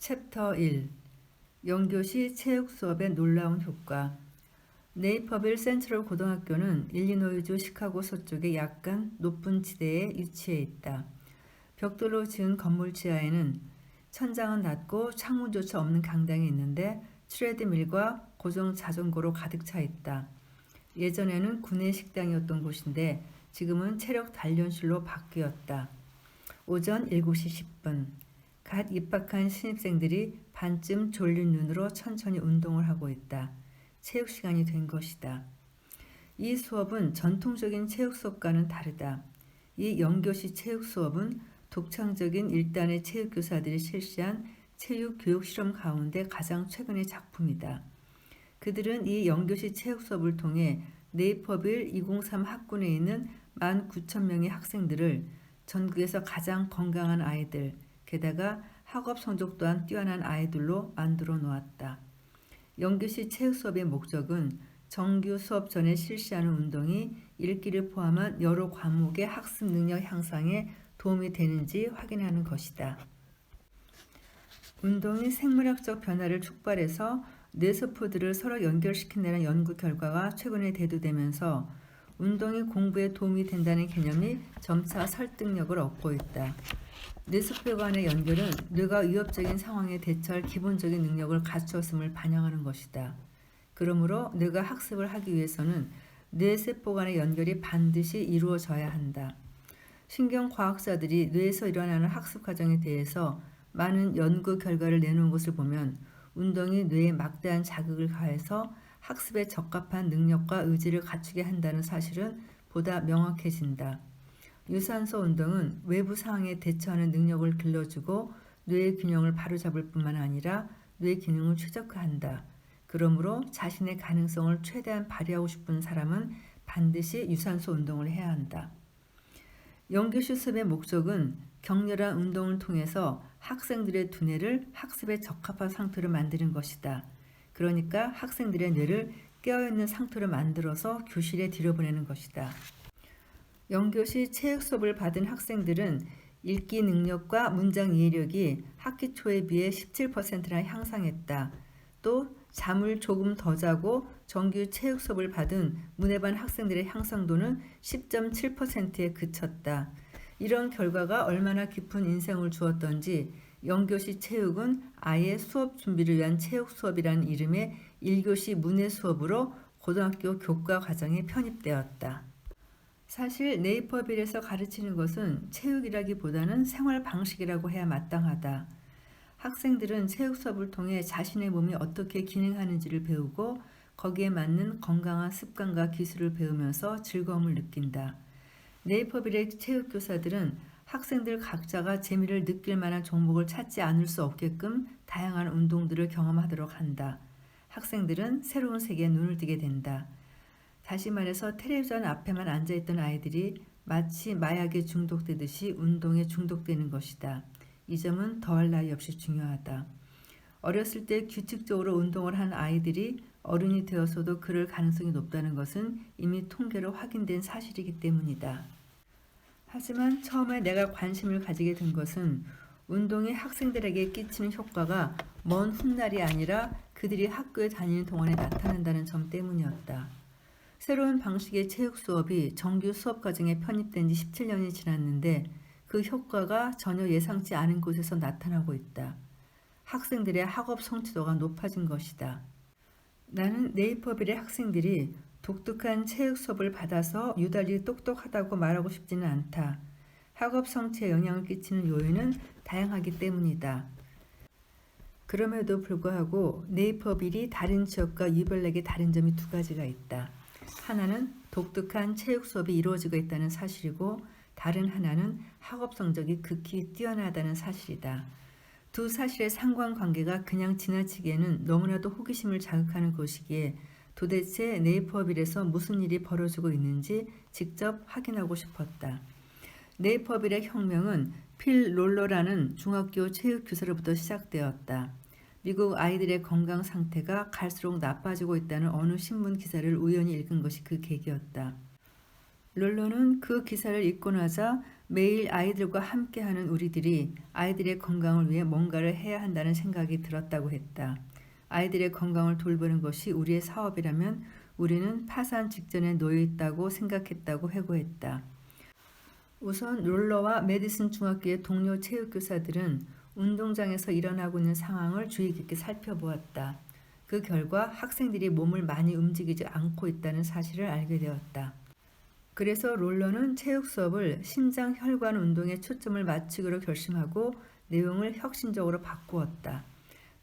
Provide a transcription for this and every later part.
챕터 1. 영교시 체육 수업의 놀라운 효과. 네이퍼빌 센트럴 고등학교는 일리노이주 시카고 서쪽의 약간 높은 지대에 위치해 있다. 벽돌로 지은 건물 지하에는 천장은 낮고 창문조차 없는 강당이 있는데 트레드밀과 고정 자전거로 가득 차 있다. 예전에는 구내 식당이었던 곳인데 지금은 체력 단련실로 바뀌었다. 오전 7시 10분. 갓 입학한 신입생들이 반쯤 졸린 눈으로 천천히 운동을 하고 있다. 체육 시간이 된 것이다. 이 수업은 전통적인 체육 수업과는 다르다. 이 영교시 체육 수업은 독창적인 일단의 체육교사들이 실시한 체육 교육 실험 가운데 가장 최근의 작품이다. 그들은 이 영교시 체육 수업을 통해 네이퍼빌 203 학군에 있는 19,000명의 학생들을 전국에서 가장 건강한 아이들, 게다가 학업 성적 또한 뛰어난 아이들로 만들어 놓았다. 영교시 체육 수업의 목적은 정규 수업 전에 실시하는 운동이 읽기를 포함한 여러 과목의 학습 능력 향상에 도움이 되는지 확인하는 것이다. 운동이 생물학적 변화를 촉발해서 뇌세포들을 서로 연결시킨다는 연구 결과가 최근에 대두되면서 운동이 공부에 도움이 된다는 개념이 점차 설득력을 얻고 있다. 뇌세포 간의 연결은 뇌가 위협적인 상황에 대처할 기본적인 능력을 갖추었음을 반영하는 것이다. 그러므로 뇌가 학습을 하기 위해서는 뇌세포 간의 연결이 반드시 이루어져야 한다. 신경과학자들이 뇌에서 일어나는 학습 과정에 대해서 많은 연구 결과를 내놓은 것을 보면 운동이 뇌에 막대한 자극을 가해서 학습에 적합한 능력과 의지를 갖추게 한다는 사실은 보다 명확해진다. 유산소 운동은 외부 상황에 대처하는 능력을 길러주고 뇌의 균형을 바로잡을 뿐만 아니라 뇌 기능을 최적화한다. 그러므로 자신의 가능성을 최대한 발휘하고 싶은 사람은 반드시 유산소 운동을 해야 한다. 영교시 수업의 목적은 격렬한 운동을 통해서 학생들의 두뇌를 학습에 적합한 상태로 만드는 것이다. 그러니까 학생들의 뇌를 깨어있는 상태로 만들어서 교실에 들여보내는 것이다. 영교시 체육 수업을 받은 학생들은 읽기 능력과 문장 이해력이 학기 초에 비해 17%나 향상했다. 또 잠을 조금 더 자고 정규 체육 수업을 받은 문해반 학생들의 향상도는 10.7%에 그쳤다. 이런 결과가 얼마나 깊은 인상을 주었던지 영교시 체육은 아예 수업 준비를 위한 체육 수업이라는 이름의 1교시 문해 수업으로 고등학교 교과 과정에 편입되었다. 사실 네이퍼빌에서 가르치는 것은 체육이라기보다는 생활 방식이라고 해야 마땅하다. 학생들은 체육 수업을 통해 자신의 몸이 어떻게 기능하는지를 배우고 거기에 맞는 건강한 습관과 기술을 배우면서 즐거움을 느낀다. 네이퍼빌의 체육교사들은 학생들 각자가 재미를 느낄 만한 종목을 찾지 않을 수 없게끔 다양한 운동들을 경험하도록 한다. 학생들은 새로운 세계에 눈을 뜨게 된다. 다시 말해서 텔레비전 앞에만 앉아있던 아이들이 마치 마약에 중독되듯이 운동에 중독되는 것이다. 이 점은 더할 나위 없이 중요하다. 어렸을 때 규칙적으로 운동을 한 아이들이 어른이 되어서도 그럴 가능성이 높다는 것은 이미 통계로 확인된 사실이기 때문이다. 하지만 처음에 내가 관심을 가지게 된 것은 운동이 학생들에게 끼치는 효과가 먼 훗날이 아니라 그들이 학교에 다니는 동안에 나타난다는 점 때문이었다. 새로운 방식의 체육 수업이 정규 수업 과정에 편입된 지 17년이 지났는데 그 효과가 전혀 예상치 않은 곳에서 나타나고 있다. 학생들의 학업 성취도가 높아진 것이다. 나는 네이퍼빌의 학생들이 독특한 체육 수업을 받아서 유달리 똑똑하다고 말하고 싶지는 않다. 학업 성취에 영향을 끼치는 요인은 다양하기 때문이다. 그럼에도 불구하고 네이퍼빌이 다른 지역과 유별나게 다른 점이 두 가지가 있다. 하나는 독특한 체육 수업이 이루어지고 있다는 사실이고 다른 하나는 학업 성적이 극히 뛰어나다는 사실이다. 두 사실의 상관관계가 그냥 지나치기에는 너무나도 호기심을 자극하는 것이기에 도대체 네이퍼빌에서 무슨 일이 벌어지고 있는지 직접 확인하고 싶었다. 네이퍼빌의 혁명은 필 롤러라는 중학교 체육교사로부터 시작되었다. 미국 아이들의 건강 상태가 갈수록 나빠지고 있다는 어느 신문 기사를 우연히 읽은 것이 그 계기였다. 롤러는 그 기사를 읽고 나자 매일 아이들과 함께하는 우리들이 아이들의 건강을 위해 뭔가를 해야 한다는 생각이 들었다고 했다. 아이들의 건강을 돌보는 것이 우리의 사업이라면 우리는 파산 직전에 놓여 있다고 생각했다고 회고했다. 우선 롤러와 메디슨 중학교의 동료 체육교사들은 운동장에서 일어나고 있는 상황을 주의 깊게 살펴보았다. 그 결과 학생들이 몸을 많이 움직이지 않고 있다는 사실을 알게 되었다. 그래서 롤러는 체육 수업을 심장 혈관 운동에 초점을 맞추기로 결심하고 내용을 혁신적으로 바꾸었다.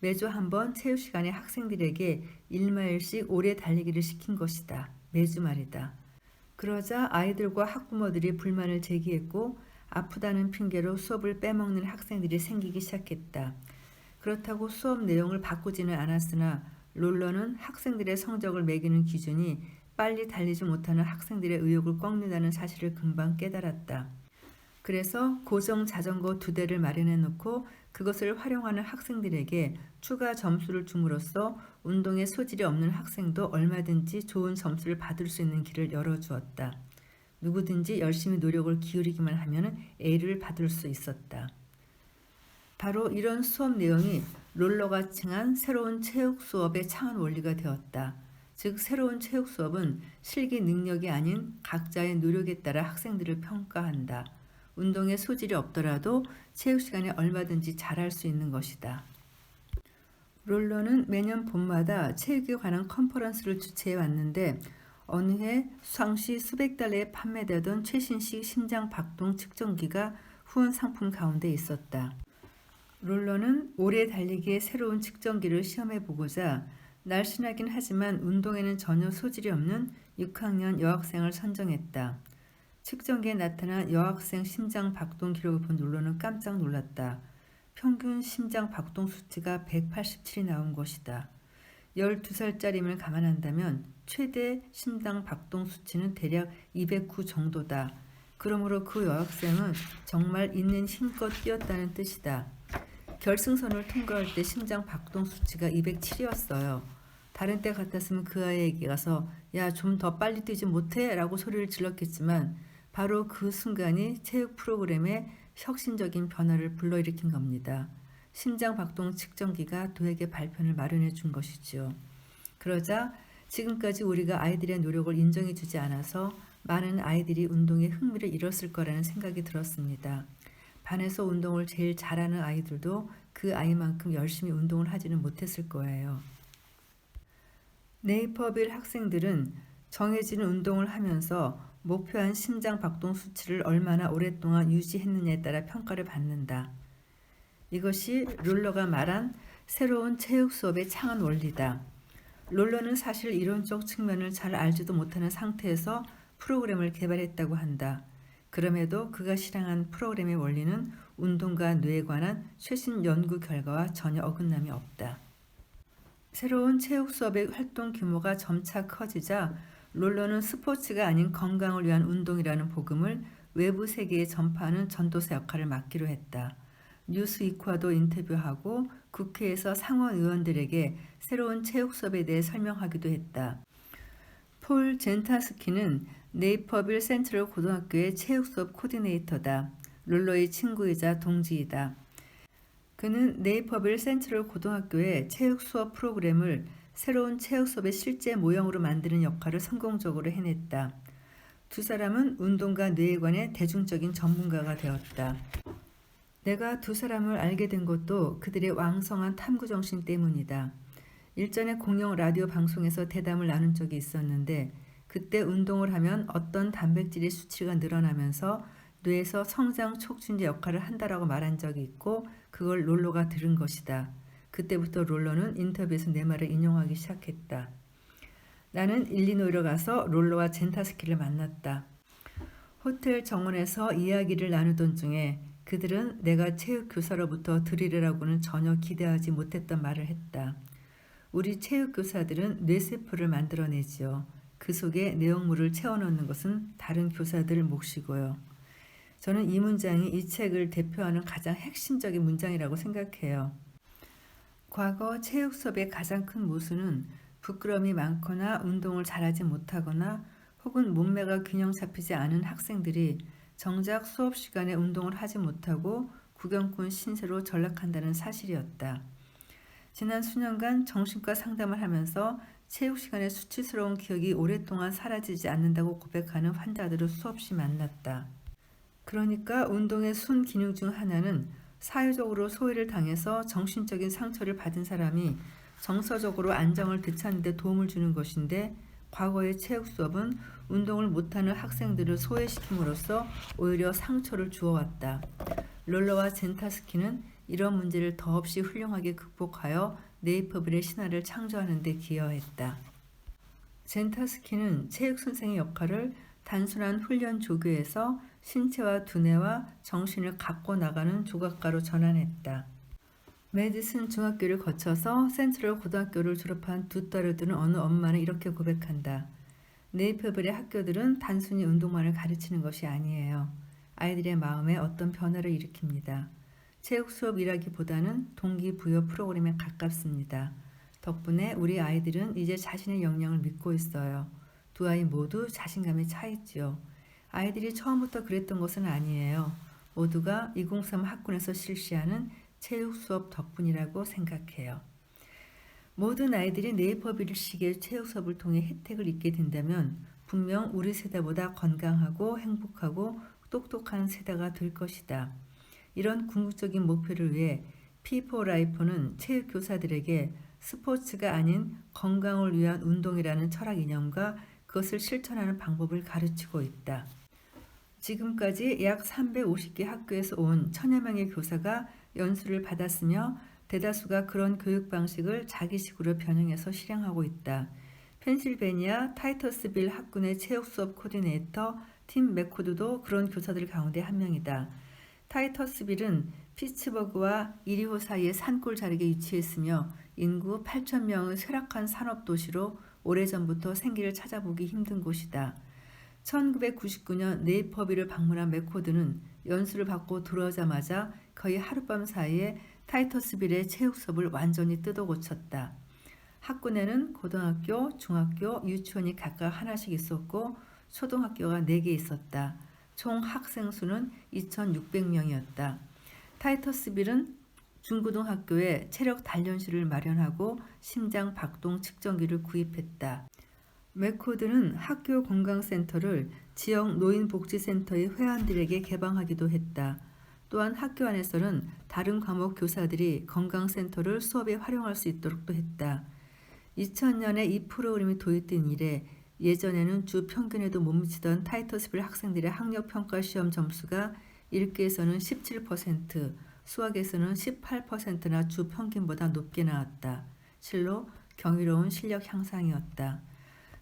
매주 한 번 체육 시간에 학생들에게 1마일씩 오래 달리기를 시킨 것이다. 매주 말이다. 그러자 아이들과 학부모들이 불만을 제기했고 아프다는 핑계로 수업을 빼먹는 학생들이 생기기 시작했다. 그렇다고 수업 내용을 바꾸지는 않았으나 롤러는 학생들의 성적을 매기는 기준이 빨리 달리지 못하는 학생들의 의욕을 꺾는다는 사실을 금방 깨달았다. 그래서 고정 자전거 2대를 마련해 놓고 그것을 활용하는 학생들에게 추가 점수를 줌으로써 운동에 소질이 없는 학생도 얼마든지 좋은 점수를 받을 수 있는 길을 열어주었다. 누구든지 열심히 노력을 기울이기만 하면 A를 받을 수 있었다. 바로 이런 수업 내용이 롤러가 칭한 새로운 체육 수업의 창안 원리가 되었다. 즉 새로운 체육 수업은 실기 능력이 아닌 각자의 노력에 따라 학생들을 평가한다. 운동에 소질이 없더라도 체육 시간에 얼마든지 잘할 수 있는 것이다. 롤러는 매년 봄마다 체육에 관한 컨퍼런스를 주최해 왔는데 어느 해 수상시 수백 달러에 판매되던 최신식 심장 박동 측정기가 후원 상품 가운데 있었다. 롤러는 오래 달리기의 새로운 측정기를 시험해 보고자 날씬하긴 하지만 운동에는 전혀 소질이 없는 6학년 여학생을 선정했다. 측정기에 나타난 여학생 심장 박동 기록을 본 롤러는 깜짝 놀랐다. 평균 심장 박동 수치가 187이 나온 것이다. 12살짜림을 감안한다면 최대 심장 박동 수치는 대략 209 정도다. 그러므로 그 여학생은 정말 있는 힘껏 뛰었다는 뜻이다. 결승선을 통과할 때 심장 박동 수치가 207이었어요. 다른 때 같았으면 그 아이에게 가서 야, 좀 더 빨리 뛰지 못해? 라고 소리를 질렀겠지만 바로 그 순간이 체육 프로그램에 혁신적인 변화를 불러일으킨 겁니다. 심장 박동 측정기가 도에게 발편을 마련해 준 것이죠. 그러자 지금까지 우리가 아이들의 노력을 인정해 주지 않아서 많은 아이들이 운동에 흥미를 잃었을 거라는 생각이 들었습니다. 반에서 운동을 제일 잘하는 아이들도 그 아이만큼 열심히 운동을 하지는 못했을 거예요. 네이퍼빌 학생들은 정해진 운동을 하면서 목표한 심장 박동 수치를 얼마나 오랫동안 유지했느냐에 따라 평가를 받는다. 이것이 롤러가 말한 새로운 체육 수업의 창안 원리다. 롤러는 사실 이론적 측면을 잘 알지도 못하는 상태에서 프로그램을 개발했다고 한다. 그럼에도 그가 실행한 프로그램의 원리는 운동과 뇌에 관한 최신 연구 결과와 전혀 어긋남이 없다. 새로운 체육 수업의 활동 규모가 점차 커지자 롤러는 스포츠가 아닌 건강을 위한 운동이라는 복음을 외부 세계에 전파하는 전도사 역할을 맡기로 했다. 뉴스위크와도 인터뷰하고 국회에서 상원 의원들에게 새로운 체육 수업에 대해 설명하기도 했다. 폴 젠타스키는 네이퍼빌 센트럴 고등학교의 체육 수업 코디네이터다. 롤러의 친구이자 동지이다. 그는 네이퍼빌 센트럴 고등학교의 체육 수업 프로그램을 새로운 체육 수업의 실제 모형으로 만드는 역할을 성공적으로 해냈다. 두 사람은 운동과 뇌에 관해 대중적인 전문가가 되었다. 내가 두 사람을 알게 된 것도 그들의 왕성한 탐구정신 때문이다. 일전에 공영 라디오 방송에서 대담을 나눈 적이 있었는데 그때 운동을 하면 어떤 단백질의 수치가 늘어나면서 뇌에서 성장 촉진제 역할을 한다라고 말한 적이 있고 그걸 롤러가 들은 것이다. 그때부터 롤러는 인터뷰에서 내 말을 인용하기 시작했다. 나는 일리노이로 가서 롤러와 젠타스키를 만났다. 호텔 정원에서 이야기를 나누던 중에 그들은 내가 체육교사로부터 들으리라고는 전혀 기대하지 못했던 말을 했다. 우리 체육교사들은 뇌세포를 만들어내지요. 그 속에 내용물을 채워넣는 것은 다른 교사들 몫이고요. 저는 이 문장이 이 책을 대표하는 가장 핵심적인 문장이라고 생각해요. 과거 체육 수업의 가장 큰 모순은 부끄러움이 많거나 운동을 잘하지 못하거나 혹은 몸매가 균형 잡히지 않은 학생들이 정작 수업 시간에 운동을 하지 못하고 구경꾼 신세로 전락한다는 사실이었다. 지난 수년간 정신과 상담을 하면서 체육 시간의 수치스러운 기억이 오랫동안 사라지지 않는다고 고백하는 환자들을 수없이 만났다. 그러니까 운동의 순기능 중 하나는 사회적으로 소외를 당해서 정신적인 상처를 받은 사람이 정서적으로 안정을 되찾는 데 도움을 주는 것인데, 과거의 체육 수업은 운동을 못하는 학생들을 소외시킴으로써 오히려 상처를 주어왔다. 롤러와 젠타스키는 이런 문제를 더없이 훌륭하게 극복하여 네이퍼빌의 신화를 창조하는 데 기여했다. 젠타스키는 체육 선생의 역할을 단순한 훈련 조교에서 신체와 두뇌와 정신을 갖고 나가는 조각가로 전환했다. 메디슨 중학교를 거쳐서 센트럴 고등학교를 졸업한 두 딸을 두는 어느 엄마는 이렇게 고백한다. 네이퍼빌의 학교들은 단순히 운동만을 가르치는 것이 아니에요. 아이들의 마음에 어떤 변화를 일으킵니다. 체육 수업이라기보다는 동기부여 프로그램에 가깝습니다. 덕분에 우리 아이들은 이제 자신의 역량을 믿고 있어요. 두 아이 모두 자신감에 차 있지요. 아이들이 처음부터 그랬던 것은 아니에요. 모두가 203 학군에서 실시하는 체육 수업 덕분이라고 생각해요. 모든 아이들이 네이퍼빌식의 체육 수업을 통해 혜택을 입게 된다면 분명 우리 세대보다 건강하고 행복하고 똑똑한 세대가 될 것이다. 이런 궁극적인 목표를 위해 P4라이프는 체육 교사들에게 스포츠가 아닌 건강을 위한 운동이라는 철학 이념과 그것을 실천하는 방법을 가르치고 있다. 지금까지 약 350개 학교에서 온 1000여 명의 교사가 연수를 받았으며 대다수가 그런 교육 방식을 자기식으로 변형해서 실행하고 있다. 펜실베니아 타이터스빌 학군의 체육 수업 코디네이터 팀 맥코드도 그런 교사들 가운데 한 명이다. 타이터스빌은 피츠버그와 이리호 사이의 산골 자락에 위치했으며 인구 8,000명의 쇠락한 산업도시로 오래전부터 생기를 찾아보기 힘든 곳이다. 1999년 네이퍼빌을 방문한 맥코드는 연수를 받고 들어오자마자 거의 하룻밤 사이에 타이터스빌의 체육 수업을 완전히 뜯어 고쳤다. 학군에는 고등학교, 중학교, 유치원이 각각 하나씩 있었고 초등학교가 4개 있었다. 총 학생 수는 2,600명이었다. 타이터스빌은 중고등학교에 체력 단련실을 마련하고 심장 박동 측정기를 구입했다. 맥코드는 학교 건강센터를 지역 노인복지센터의 회원들에게 개방하기도 했다. 또한 학교 안에서는 다른 과목 교사들이 건강센터를 수업에 활용할 수 있도록도 했다. 2000년에 이 프로그램이 도입된 이래 예전에는 주 평균에도 못 미치던 타이터스빌 학생들의 학력평가 시험 점수가 읽기에서는 17%, 수학에서는 18%나 주 평균보다 높게 나왔다. 실로 경이로운 실력 향상이었다.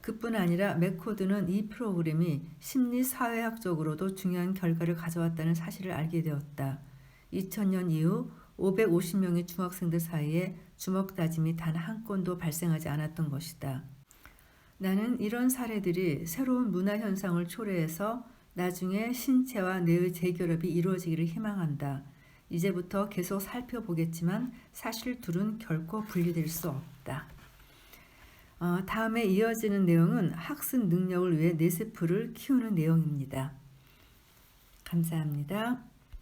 그뿐 아니라 맥코드는 이 프로그램이 심리사회학적으로도 중요한 결과를 가져왔다는 사실을 알게 되었다. 2000년 이후 550명의 중학생들 사이에 주먹 다짐이 단 한 건도 발생하지 않았던 것이다. 나는 이런 사례들이 새로운 문화 현상을 초래해서 나중에 신체와 뇌의 재결합이 이루어지기를 희망한다. 이제부터 계속 살펴보겠지만 사실 둘은 결코 분리될 수 없다. 다음에 이어지는 내용은 학습 능력을 위해 뇌세포를 키우는 내용입니다. 감사합니다.